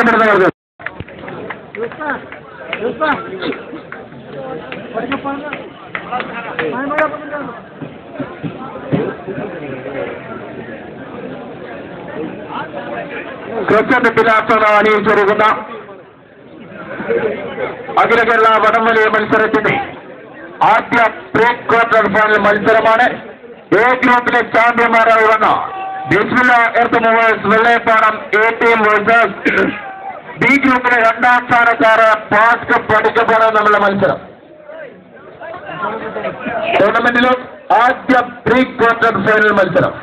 തീർച്ചയായിട്ടും അണിയിച്ചൊരുക്കുന്ന അഖില കേരള വടംവലി മത്സരത്തിന്റെ ആദ്യ പ്രീ ക്വാർട്ടർ ഫൈനൽ മത്സരമാണ്. എ ഗ്രൂപ്പിലെ ചാമ്പ്യന്മാരായി വന്ന Bismillah earth movers Vellayappadam A team versus B ഗ്രൂപ്പിലെ രണ്ടാം സ്ഥാനക്കാര് പാസ്ക് പഠിക്കപ്പാടം എന്നുള്ള മത്സരം. ടൂർണമെന്റിലെ ആദ്യ പ്രീ ക്വാർട്ടർ ഫൈനൽ മത്സരം.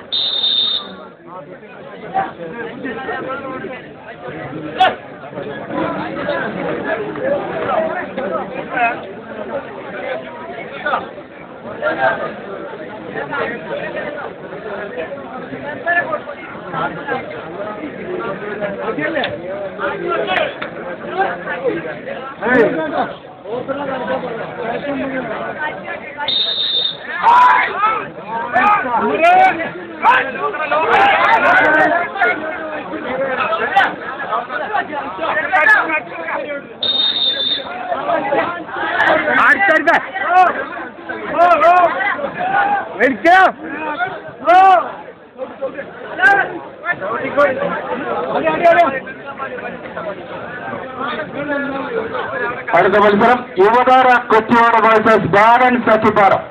അടുത്ത മത്സരം യുവതാര കൊച്ചിയോട് വേഴ്സസ് ബാലൻ സഖിപ്പാറം.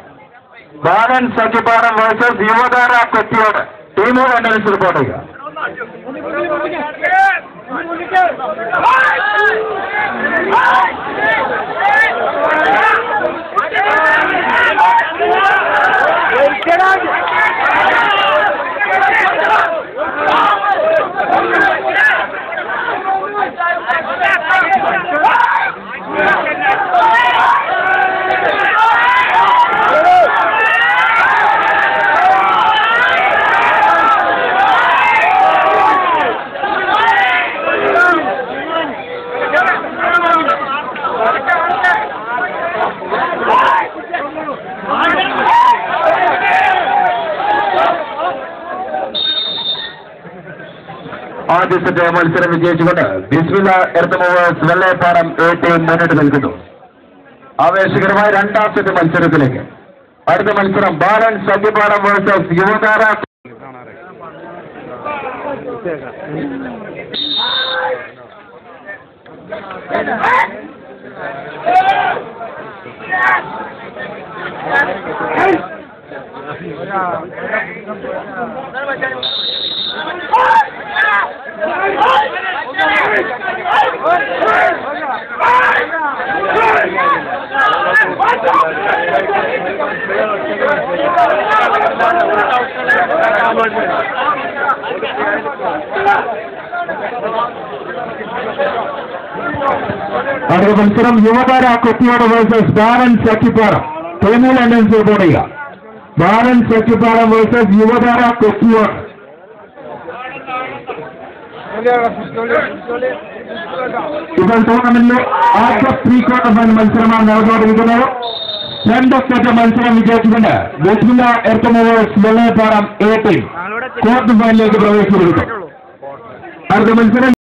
ബാലൻ സഖിപ്പാറം വേഴ്സസ് യുവതാര കൊച്ചിയോട്. ടീമുകൾ അനുസരിച്ച് റിപ്പോർട്ട് ചെയ്യുക. ആദ്യ സെറ്റ് മത്സരം വിജയിച്ചുകൊണ്ട് Bismillah earth movers Vellayappadam A team മുന്നിട്ട് നിൽക്കുന്നു. ആവേശകരമായ രണ്ടാം സെറ്റ് മത്സരത്തിലേക്ക്. അടുത്ത മത്സരം ബാലൻ സഖിപ്പാടം വേഴ്സസ് യുവതാര. അടുത്ത മത്സരം യുവതാര കൊച്ചിയോട് വേഴ്സസ് ബാലൻ സഖിപ്പാടം. ടീമുകൾ അനുസരിച്ച് റിപ്പോർട്ട് ചെയ്യുക. ബാലൻ സഖിപ്പാടം വേഴ്സസ് യുവതാര കൊച്ചിയോട്. ഇപ്പോൾ ടൂർണമെന്റിലെ ആദ്യ പ്രീ ക്വാർട്ടർ ഫൈനൽ മത്സരമാണ് നടന്നുകൊണ്ടിരിക്കുന്നത്. രണ്ട് സെറ്റ് മത്സരം വിജയിച്ചുകൊണ്ട് Bismillah earth movers Vellayappadam A team quarter ഫൈനലിലേക്ക് പ്രവേശിച്ചിരിക്കുന്നു. അടുത്ത മത്സരം